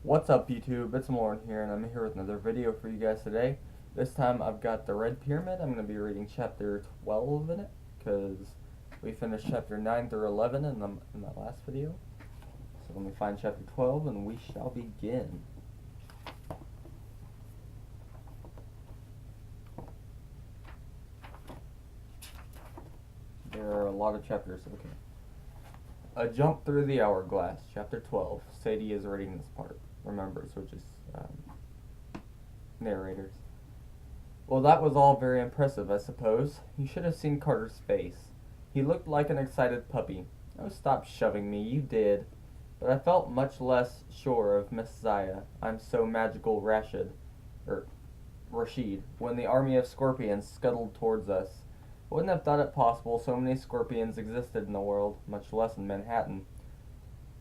What's up YouTube, it's Lauren here and I'm here with another video for you guys today. This time I've got the Red Pyramid. I'm going to be reading chapter 12 in it because we finished chapter 9 through 11 in that last video. So let me find chapter 12 and we shall begin. There are a lot of chapters, okay. A Jump Through the Hourglass, chapter 12. Sadie is reading this part. Remember, so just narrators. Well, that was all very impressive, I suppose. You should have seen Carter's face. He looked like an excited puppy. Oh, stop shoving me, you did. But I felt much less sure of Miss Zaya. I'm so magical Rashid, when the army of scorpions scuttled towards us. I wouldn't have thought it possible so many scorpions existed in the world, much less in Manhattan.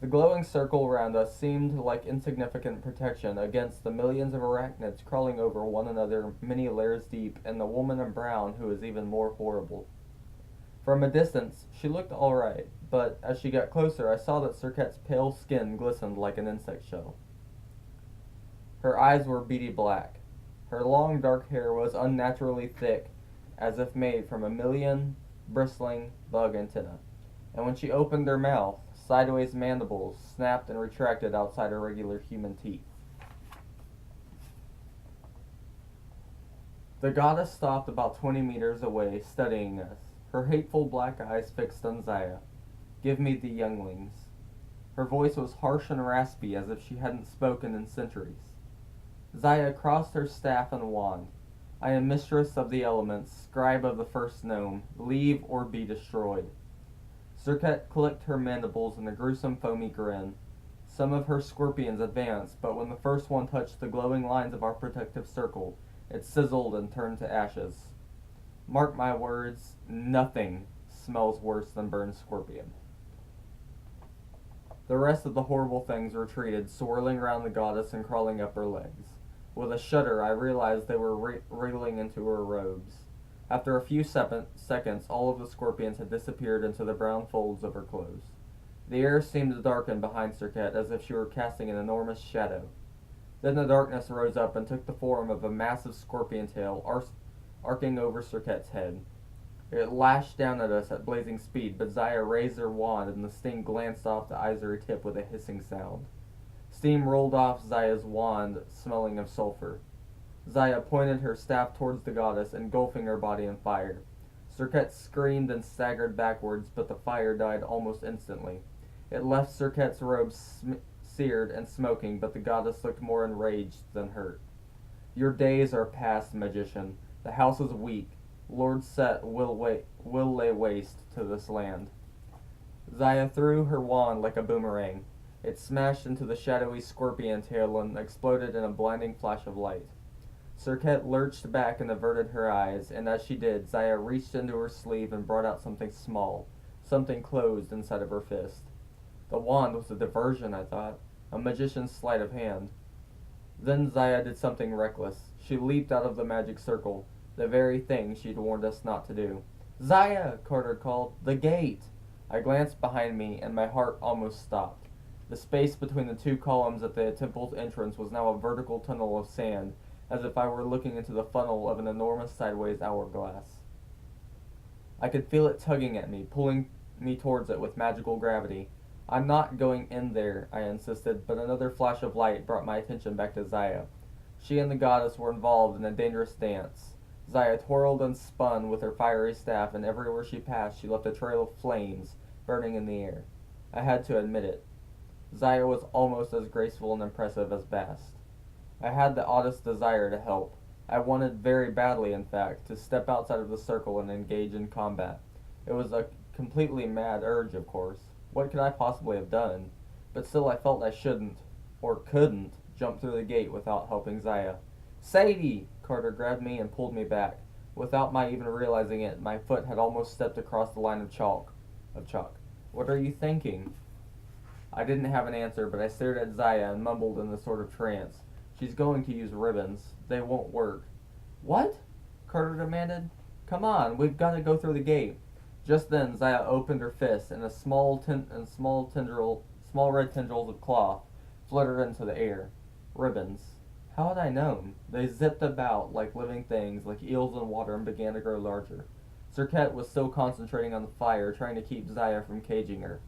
The glowing circle around us seemed like insignificant protection against the millions of arachnids crawling over one another many layers deep, and the woman in brown who was even more horrible. From a distance, she looked all right, but as she got closer, I saw that Serket's pale skin glistened like an insect shell. Her eyes were beady black. Her long dark hair was unnaturally thick, as if made from a million bristling bug antennae, and when she opened her mouth, sideways mandibles snapped and retracted outside her regular human teeth. The goddess stopped about 20 meters away, studying us, her hateful black eyes fixed on Zaya. Give me the younglings. Her voice was harsh and raspy, as if she hadn't spoken in centuries. Zaya crossed her staff and wand. I am mistress of the elements, scribe of the first gnome. Leave or be destroyed. Serket clicked her mandibles in a gruesome foamy grin. Some of her scorpions advanced, but when the first one touched the glowing lines of our protective circle, it sizzled and turned to ashes. Mark my words, nothing smells worse than burned scorpion. The rest of the horrible things retreated, swirling around the goddess and crawling up her legs. With a shudder, I realized they were wriggling into her robes. After a few seconds, all of the scorpions had disappeared into the brown folds of her clothes. The air seemed to darken behind Serket, as if she were casting an enormous shadow. Then the darkness rose up and took the form of a massive scorpion tail arcing over Serket's head. It lashed down at us at blazing speed, but Zaya raised her wand and the sting glanced off the ivory tip with a hissing sound. Steam rolled off Zaya's wand, smelling of sulfur. Zaya pointed her staff towards the goddess, engulfing her body in fire. Serket screamed and staggered backwards, but the fire died almost instantly. It left Serket's robes seared and smoking, but the goddess looked more enraged than hurt. Your days are past, magician. The house is weak. Lord Set will lay waste to this land. Zaya threw her wand like a boomerang. It smashed into the shadowy scorpion tail and exploded in a blinding flash of light. Serket lurched back and averted her eyes, and as she did, Zaya reached into her sleeve and brought out something small, something closed inside of her fist. The wand was a diversion, I thought, a magician's sleight of hand. Then Zaya did something reckless. She leaped out of the magic circle, the very thing she'd warned us not to do. Zaya, Carter called, the gate! I glanced behind me, and my heart almost stopped. The space between the two columns at the temple's entrance was now a vertical tunnel of sand, as if I were looking into the funnel of an enormous sideways hourglass. I could feel it tugging at me, pulling me towards it with magical gravity. I'm not going in there, I insisted, but another flash of light brought my attention back to Zaya. She and the goddess were involved in a dangerous dance. Zaya twirled and spun with her fiery staff, and everywhere she passed she left a trail of flames burning in the air. I had to admit it. Zaya was almost as graceful and impressive as Bast. I had the oddest desire to help. I wanted very badly, in fact, to step outside of the circle and engage in combat. It was a completely mad urge, of course. What could I possibly have done? But still I felt I shouldn't, or couldn't, jump through the gate without helping Zaya. Sadie! Carter grabbed me and pulled me back. Without my even realizing it, my foot had almost stepped across the line of chalk. What are you thinking? I didn't have an answer, but I stared at Zaya and mumbled in a sort of trance. She's going to use ribbons. They won't work. What? Carter demanded. Come on, we've got to go through the gate. Just then, Zaya opened her fist, and small red tendrils of cloth fluttered into the air. Ribbons. How had I known? They zipped about like living things, like eels in water, and began to grow larger. Sirket was still concentrating on the fire, trying to keep Zaya from caging her.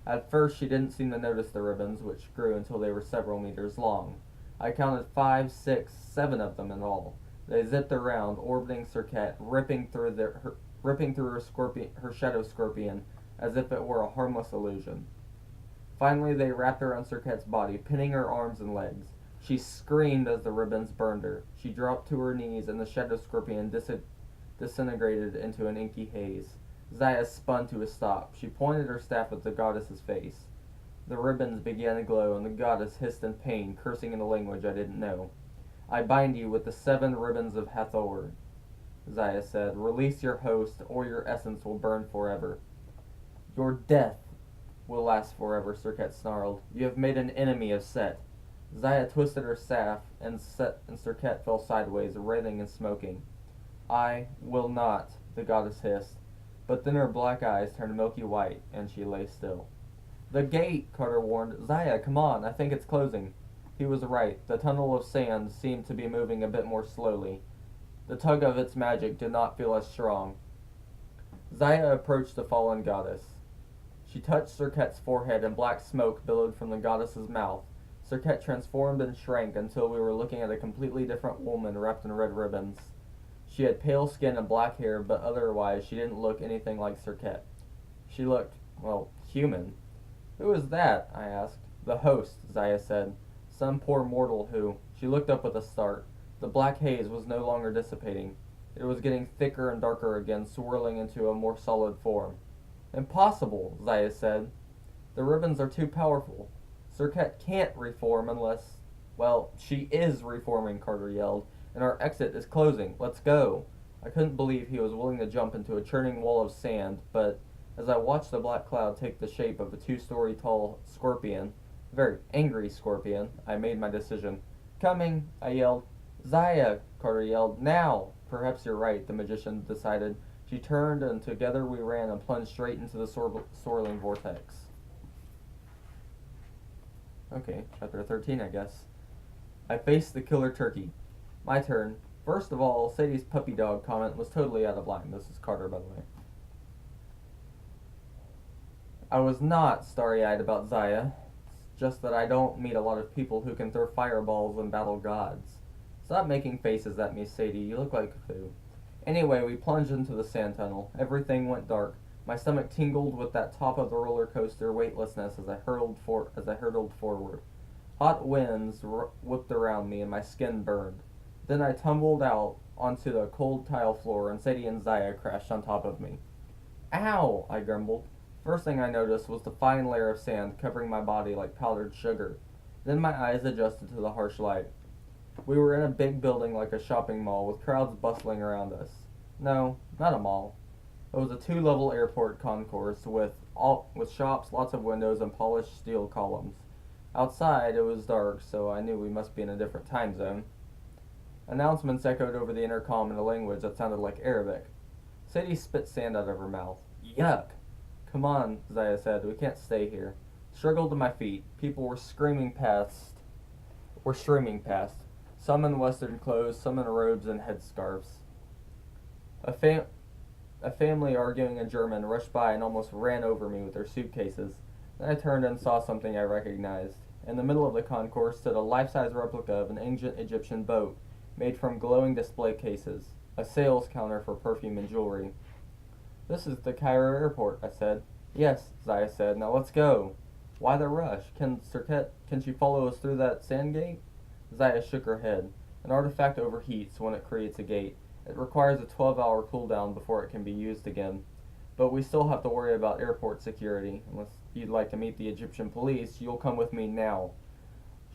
At first, she didn't seem to notice the ribbons, which grew until they were several meters long. I counted 5, 6, 7 of them in all. They zipped around, orbiting Sirket, ripping through her shadow scorpion, as if it were a harmless illusion. Finally, they wrapped around Sirket's body, pinning her arms and legs. She screamed as the ribbons burned her. She dropped to her knees, and the shadow scorpion disintegrated into an inky haze. Zaya spun to a stop. She pointed her staff at the goddess's face. The ribbons began to glow, and the goddess hissed in pain, cursing in a language I didn't know. I bind you with the 7 ribbons of Hathor, Zaya said. Release your host, or your essence will burn forever. Your death will last forever, Sirket snarled. You have made an enemy of Set. Zaya twisted her staff, and Sirket fell sideways, writhing and smoking. I will not, the goddess hissed. But then her black eyes turned milky white, and she lay still. The gate, Carter warned. Zaya, come on, I think it's closing. He was right. The tunnel of sand seemed to be moving a bit more slowly. The tug of its magic did not feel as strong. Zaya approached the fallen goddess. She touched Sirket's forehead, and black smoke billowed from the goddess's mouth. Sirket transformed and shrank until we were looking at a completely different woman wrapped in red ribbons. She had pale skin and black hair, but otherwise she didn't look anything like Sirket. She looked, well, human. Who is that? I asked. The host, Zaya said. Some poor mortal who... She looked up with a start. The black haze was no longer dissipating. It was getting thicker and darker again, swirling into a more solid form. Impossible, Zaya said. The ribbons are too powerful. Sirket can't reform unless... Well, she is reforming, Carter yelled, and our exit is closing. Let's go. I couldn't believe he was willing to jump into a churning wall of sand, but as I watched the black cloud take the shape of a 2-story tall scorpion, a very angry scorpion, I made my decision. Coming, I yelled. Zaya, Carter yelled. Now! Perhaps you're right, the magician decided. She turned, and together we ran and plunged straight into the swirling vortex. Okay, chapter 13, I guess. I faced the killer turkey. My turn. First of all, Sadie's puppy dog comment was totally out of line. This is Carter, by the way. I was not starry-eyed about Zaya. It's just that I don't meet a lot of people who can throw fireballs and battle gods. Stop making faces at me, Sadie. You look like a foo. Anyway, we plunged into the sand tunnel. Everything went dark. My stomach tingled with that top of the roller coaster weightlessness as I hurtled forward. Hot winds whipped around me and my skin burned. Then I tumbled out onto the cold tile floor, and Sadie and Zaya crashed on top of me. Ow! I grumbled. First thing I noticed was the fine layer of sand covering my body like powdered sugar. Then my eyes adjusted to the harsh light. We were in a big building like a shopping mall with crowds bustling around us. No, not a mall. It was a 2-level airport concourse with shops, lots of windows, and polished steel columns. Outside, it was dark, so I knew we must be in a different time zone. Announcements echoed over the intercom in a language that sounded like Arabic. Sadie spit sand out of her mouth. Yuck! Come on, Zaya said. We can't stay here. Struggled to my feet. People were streaming past. Some in Western clothes, some in robes and headscarves. A family arguing in German rushed by and almost ran over me with their suitcases. Then I turned and saw something I recognized. In the middle of the concourse stood a life-size replica of an ancient Egyptian boat made from glowing display cases, a sales counter for perfume and jewelry. This is the Cairo airport, I said. Yes, Zaya said. Now let's go. Why the rush? Can she follow us through that sand gate? Zaya shook her head. An artifact overheats when it creates a gate. It requires a 12-hour cooldown before it can be used again. But we still have to worry about airport security. Unless you'd like to meet the Egyptian police, you'll come with me now.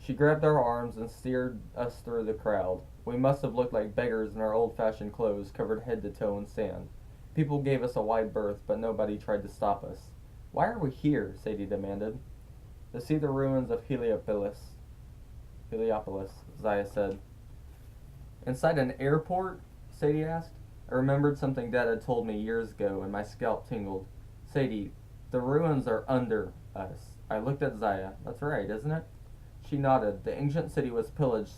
She grabbed our arms and steered us through the crowd. We must have looked like beggars in our old-fashioned clothes, covered head to toe in sand. People gave us a wide berth, but nobody tried to stop us. Why are we here? Sadie demanded. To see the ruins of Heliopolis, Zaya said. Inside an airport? Sadie asked. I remembered something Dad had told me years ago, and my scalp tingled. Sadie, the ruins are under us. I looked at Zaya. That's right, isn't it? She nodded. The ancient city was pillaged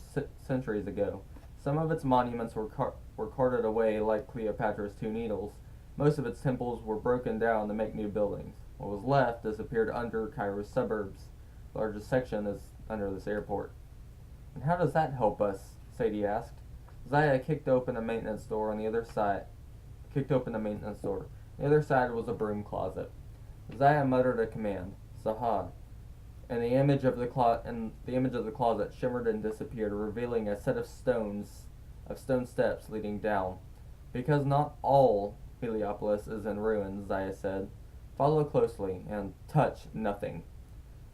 centuries ago. Some of its monuments were carted away like Cleopatra's two needles. Most of its temples were broken down to make new buildings. What was left disappeared under Cairo's suburbs. The largest section is under this airport. And how does that help us? Sadie asked. Zaya kicked open a maintenance door on the other side. Kicked open the maintenance door. The other side was a broom closet. Zaya muttered a command, Sahad, and the image of the closet shimmered and disappeared, revealing a set of stone steps leading down. Because not all Heliopolis is in ruins, Zaya said. Follow closely and touch nothing.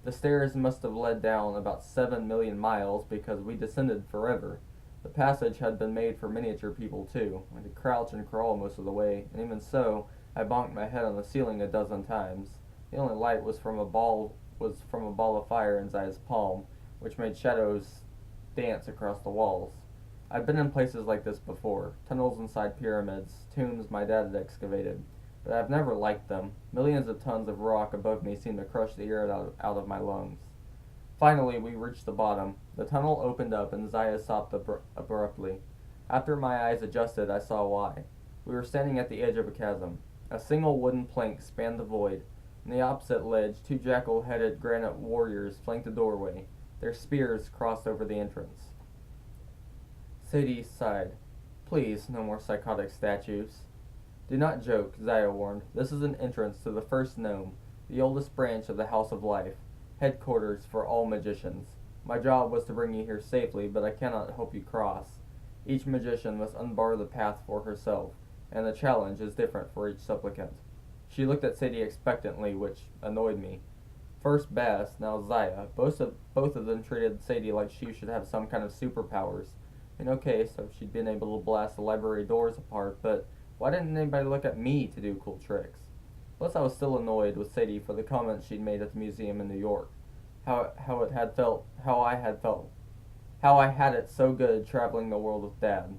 The stairs must have led down about 7 million miles because we descended forever. The passage had been made for miniature people too. I could crouch and crawl most of the way, and even so, I bonked my head on the ceiling a dozen times. The only light was from a ball of fire in Zaya's palm, which made shadows dance across the walls. I'd been in places like this before, tunnels inside pyramids, tombs my dad had excavated, but I've never liked them. Millions of tons of rock above me seemed to crush the air out of my lungs. Finally, we reached the bottom. The tunnel opened up and Zaya stopped abruptly. After my eyes adjusted, I saw why. We were standing at the edge of a chasm. A single wooden plank spanned the void. On the opposite ledge, two jackal-headed granite warriors flanked the doorway. Their spears crossed over the entrance. Sadie sighed. Please, no more psychotic statues. Do not joke, Zaya warned. This is an entrance to the first gnome, the oldest branch of the House of Life, headquarters for all magicians. My job was to bring you here safely, but I cannot help you cross. Each magician must unbar the path for herself, and the challenge is different for each supplicant. She looked at Sadie expectantly, which annoyed me. First Bess, now Zaya. Both of them treated Sadie like she should have some kind of superpowers. In no case have she been able to blast the library doors apart, but why didn't anybody look at me to do cool tricks? Plus, I was still annoyed with Sadie for the comments she'd made at the museum in New York. How I had it so good traveling the world with Dad.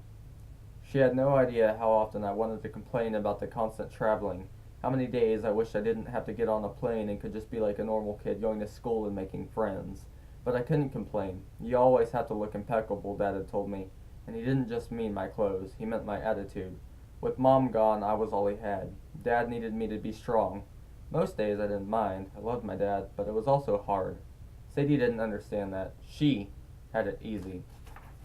She had no idea how often I wanted to complain about the constant traveling. How many days I wished I didn't have to get on a plane and could just be like a normal kid going to school and making friends. But I couldn't complain. You always have to look impeccable, Dad had told me. And he didn't just mean my clothes, he meant my attitude. With Mom gone, I was all he had. Dad needed me to be strong. Most days I didn't mind. I loved my dad, but it was also hard. Sadie didn't understand that. She had it easy.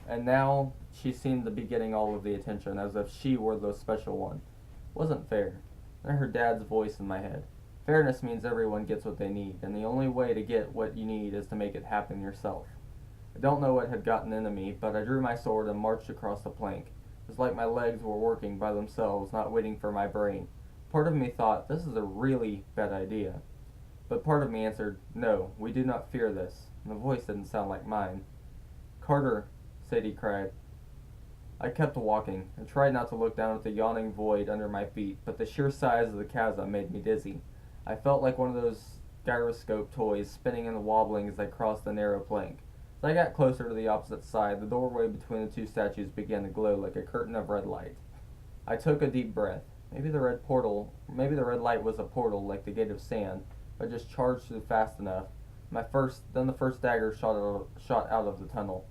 And now she seemed to be getting all of the attention, as if she were the special one. It wasn't fair. I heard Dad's voice in my head. Fairness means everyone gets what they need, and the only way to get what you need is to make it happen yourself. I don't know what had gotten into me, but I drew my sword and marched across the plank. It was like my legs were working by themselves, not waiting for my brain. Part of me thought, this is a really bad idea. But part of me answered, no, we do not fear this. And the voice didn't sound like mine. Carter, Sadie cried. I kept walking. I tried not to look down at the yawning void under my feet, but the sheer size of the chasm made me dizzy. I felt like one of those gyroscope toys spinning and wobbling as I crossed the narrow plank. As I got closer to the opposite side, the doorway between the two statues began to glow like a curtain of red light. I took a deep breath. Maybe the red light was a portal like the Gate of Sand, but just charged through fast enough. Then the first dagger shot out of the tunnel.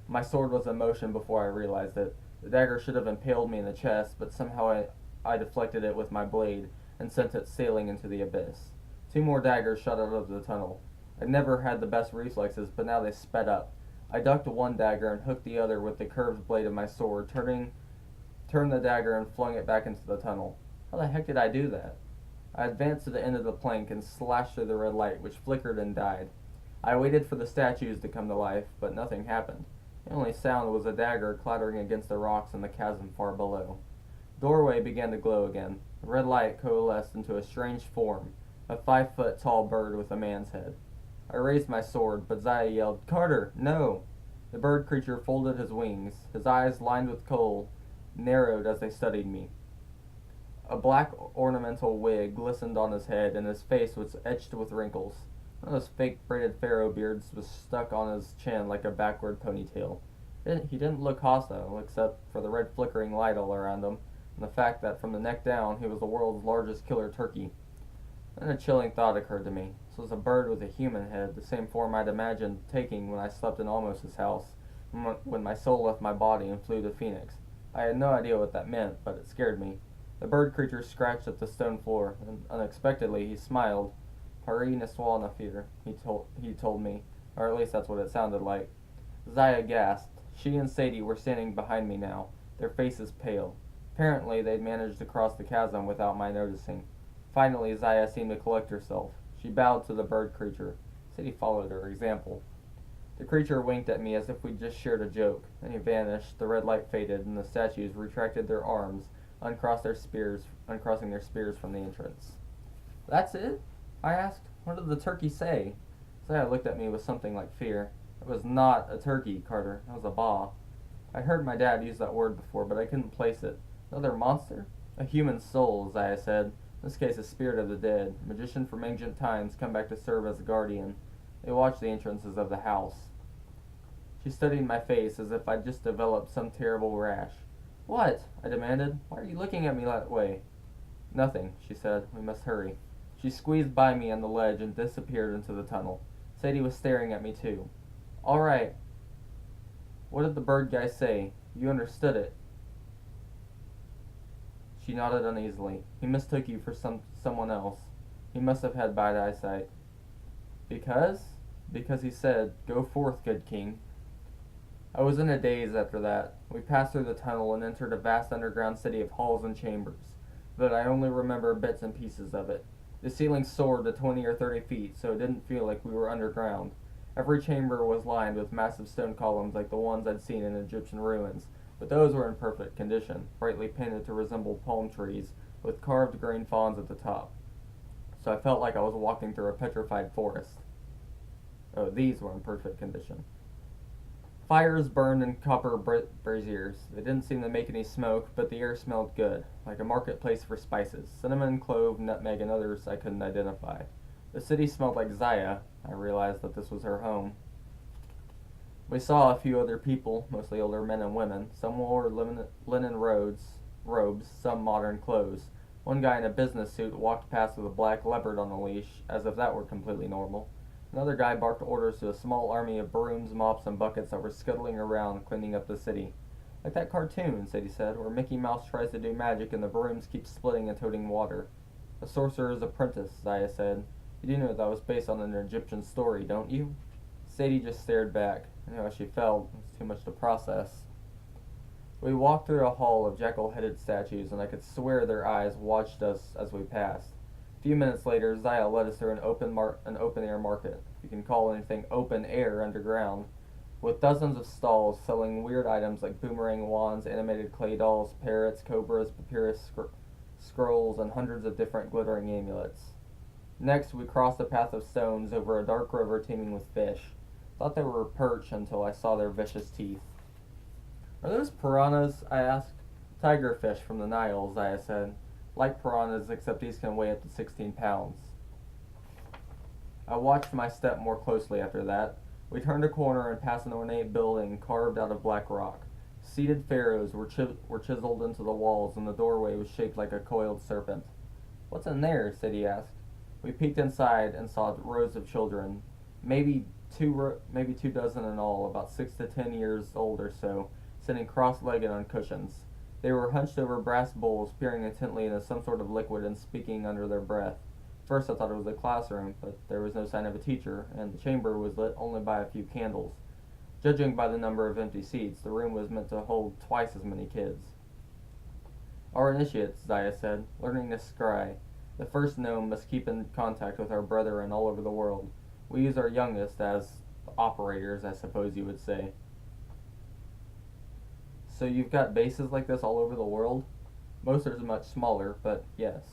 My sword was in motion before I realized it. The dagger should have impaled me in the chest, but somehow I deflected it with my blade and sent it sailing into the abyss. 2 more daggers shot out of the tunnel. I'd never had the best reflexes, but now they sped up. I ducked one dagger and hooked the other with the curved blade of my sword, turned the dagger and flung it back into the tunnel. How the heck did I do that? I advanced to the end of the plank and slashed through the red light, which flickered and died. I waited for the statues to come to life, but nothing happened. The only sound was a dagger clattering against the rocks in the chasm far below. The doorway began to glow again. The red light coalesced into a strange form, a 5-foot-tall bird with a man's head. I raised my sword, but Zaya yelled, Carter, no! The bird creature folded his wings. His eyes, lined with kohl, narrowed as they studied me. A black ornamental wig glistened on his head, and his face was etched with wrinkles. One of those fake braided pharaoh beards was stuck on his chin like a backward ponytail. He didn't look hostile, except for the red flickering light all around him, and the fact that from the neck down he was the world's largest killer turkey. Then a chilling thought occurred to me. This was a bird with a human head, the same form I'd imagined taking when I slept in Almos's house, when my soul left my body and flew to Phoenix. I had no idea what that meant, but it scared me. The bird creature scratched at the stone floor, and unexpectedly he smiled. Paris ne soit ne fear, he told me, or at least that's what it sounded like. Zaya gasped. She and Sadie were standing behind me now, their faces pale. Apparently, they'd managed to cross the chasm without my noticing. Finally, Zaya seemed to collect herself. She bowed to the bird creature. Sadie followed her example. The creature winked at me as if we'd just shared a joke. Then he vanished, the red light faded, and the statues retracted their arms, uncrossing their spears from the entrance. That's it? I asked. What did the turkey say? Zaya looked at me with something like fear. It was not a turkey, Carter. It was a ba. I'd heard my dad use that word before, but I couldn't place it. Another monster? A human soul, Zaya said. In this case, a spirit of the dead. A magician from ancient times come back to serve as a guardian. They watched the entrances of the house. She studied my face as if I'd just developed some terrible rash. What? I demanded. Why are you looking at me that way? Nothing, she said. We must hurry. She squeezed by me on the ledge and disappeared into the tunnel. Sadie was staring at me too. All right. What did the bird guy say? You understood it. She nodded uneasily. He mistook you for someone else. He must have had bad eyesight. Because? Because he said, Go forth, good king. I was in a daze after that. We passed through the tunnel and entered a vast underground city of halls and chambers, but I only remember bits and pieces of it. The ceiling soared to 20 or 30 feet, so it didn't feel like we were underground. Every chamber was lined with massive stone columns like the ones I'd seen in Egyptian ruins, but those were in perfect condition, brightly painted to resemble palm trees, with carved green fawns at the top. So I felt like I was walking through a petrified forest. Oh, these were in perfect condition. Fires burned in copper braziers. They didn't seem to make any smoke, but the air smelled good, like a marketplace for spices, cinnamon, clove, nutmeg, and others I couldn't identify. The city smelled like Zaya. I realized that this was her home. We saw a few other people, mostly older men and women. Some wore linen robes, some modern clothes. One guy in a business suit walked past with a black leopard on a leash, as if that were completely normal. Another guy barked orders to a small army of brooms, mops, and buckets that were scuttling around, cleaning up the city. Like that cartoon, Sadie said, where Mickey Mouse tries to do magic and the brooms keep splitting and toting water. A sorcerer's apprentice, Zaya said. You do know that was based on an Egyptian story, don't you? Sadie just stared back. I knew how she felt. It was too much to process. We walked through a hall of jackal-headed statues, and I could swear their eyes watched us as we passed. A few minutes later, Zaya led us through an open-air market, if you can call anything open air underground, with dozens of stalls selling weird items like boomerang wands, animated clay dolls, parrots, cobras, papyrus scrolls, and hundreds of different glittering amulets. Next, we crossed a path of stones over a dark river teeming with fish. Thought they were perch until I saw their vicious teeth. Are those piranhas? I asked. Tiger fish from the Nile, Zaya said. Like piranhas, except these can weigh up to 16 pounds. I watched my step more closely after that. We turned a corner and passed an ornate building carved out of black rock. Seated pharaohs were chiseled into the walls, and the doorway was shaped like a coiled serpent. What's in there? Sadie asked. We peeked inside and saw rows of children, maybe two dozen in all, about 6 to 10 years old or so, sitting cross-legged on cushions. They were hunched over brass bowls, peering intently into some sort of liquid and speaking under their breath. First I thought it was a classroom, but there was no sign of a teacher, and the chamber was lit only by a few candles. Judging by the number of empty seats, the room was meant to hold twice as many kids. Our initiates, Zaya said, learning to scry. The first gnome must keep in contact with our brethren all over the world. We use our youngest as operators, I suppose you would say. So you've got bases like this all over the world? Most are much smaller, but yes.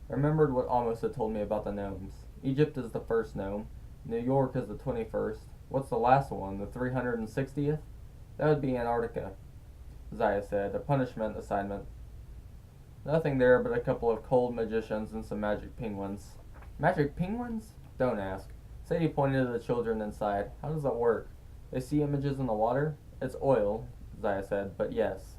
I remembered what Amos had told me about the gnomes. Egypt is the first gnome. New York is the 21st. What's the last one, the 360th? That would be Antarctica, Zaya said, a punishment assignment. Nothing there but a couple of cold magicians and some magic penguins. Magic penguins? Don't ask. Sadie pointed to the children inside. How does that work? They see images in the water? It's oil, Zaya said, but yes.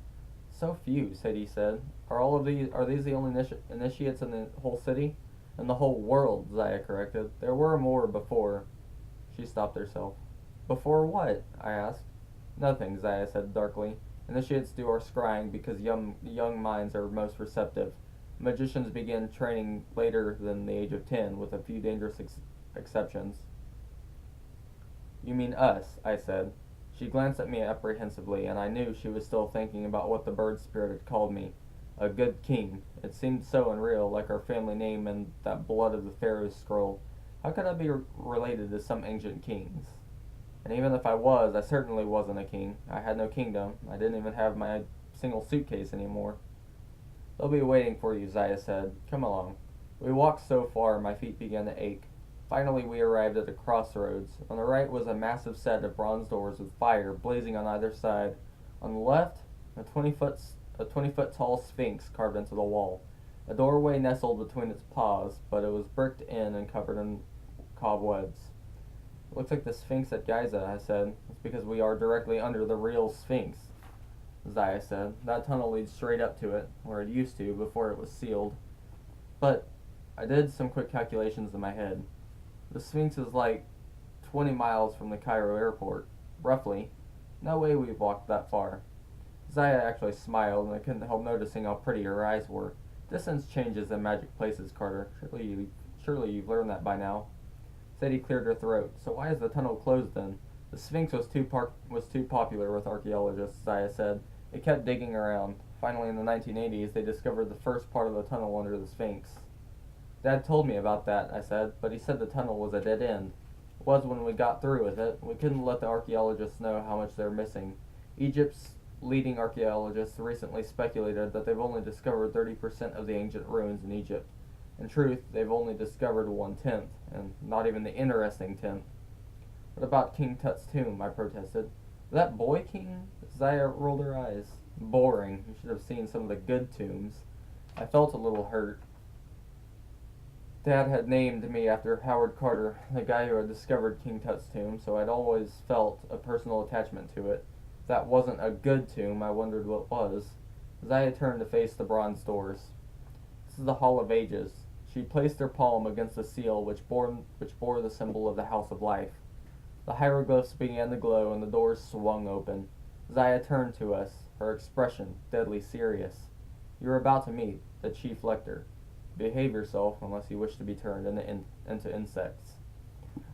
So few, Sadie said. Are these the only initiates in the whole city? In the whole world, Zaya corrected. There were more before. She stopped herself. Before what? I asked. Nothing, Zaya said darkly. Initiates do our scrying because young minds are most receptive. Magicians begin training later than the age of 10, with a few dangerous exceptions. You mean us, I said. She glanced at me apprehensively, and I knew she was still thinking about what the bird spirit had called me. A good king. It seemed so unreal, like our family name and that blood of the Pharaoh's scroll. How could I be related to some ancient kings? And even if I was, I certainly wasn't a king. I had no kingdom. I didn't even have my single suitcase anymore. They'll be waiting for you, Zaya said. Come along. We walked so far, my feet began to ache. Finally, we arrived at a crossroads. On the right was a massive set of bronze doors with fire blazing on either side. On the left, a 20-foot tall sphinx carved into the wall. A doorway nestled between its paws, but it was bricked in and covered in cobwebs. It looks like the Sphinx at Giza, I said. It's because we are directly under the real Sphinx, Zaya said. That tunnel leads straight up to it, where it used to before it was sealed. But I did some quick calculations in my head. The Sphinx is like 20 miles from the Cairo airport, roughly. No way we've walked that far. Zaya actually smiled, and I couldn't help noticing how pretty her eyes were. Distance changes in magic places, Carter. Surely you've learned that by now. Sadie cleared her throat. So why is the tunnel closed then? The Sphinx was too popular with archaeologists, Zaya said. They kept digging around. Finally, in the 1980s, they discovered the first part of the tunnel under the Sphinx. Dad told me about that, I said, but he said the tunnel was a dead end. It was when we got through with it. We couldn't let the archaeologists know how much they're missing. Egypt's leading archaeologists recently speculated that they've only discovered 30% of the ancient ruins in Egypt. In truth, they've only discovered 1/10, and not even the interesting 10th. What about King Tut's tomb? I protested. That boy king? Zaya rolled her eyes. Boring. You should have seen some of the good tombs. I felt a little hurt. Dad had named me after Howard Carter, the guy who had discovered King Tut's tomb, so I'd always felt a personal attachment to it. If that wasn't a good tomb, I wondered what was. Zaya turned to face the bronze doors. This is the Hall of Ages. She placed her palm against the seal which bore the symbol of the House of Life. The hieroglyphs began to glow and the doors swung open. Zaya turned to us, her expression deadly serious. You're about to meet the Chief Lector. Behave yourself unless you wish to be turned into insects.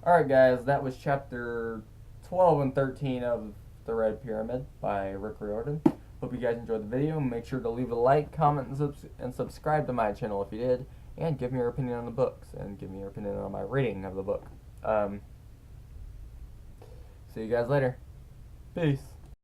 Alright guys, that was chapter 12 and 13 of The Red Pyramid by Rick Riordan. Hope you guys enjoyed the video. Make sure to leave a like, comment, and subscribe to my channel if you did. And give me your opinion on the books. And give me your opinion on my rating of the book. See you guys later. Peace.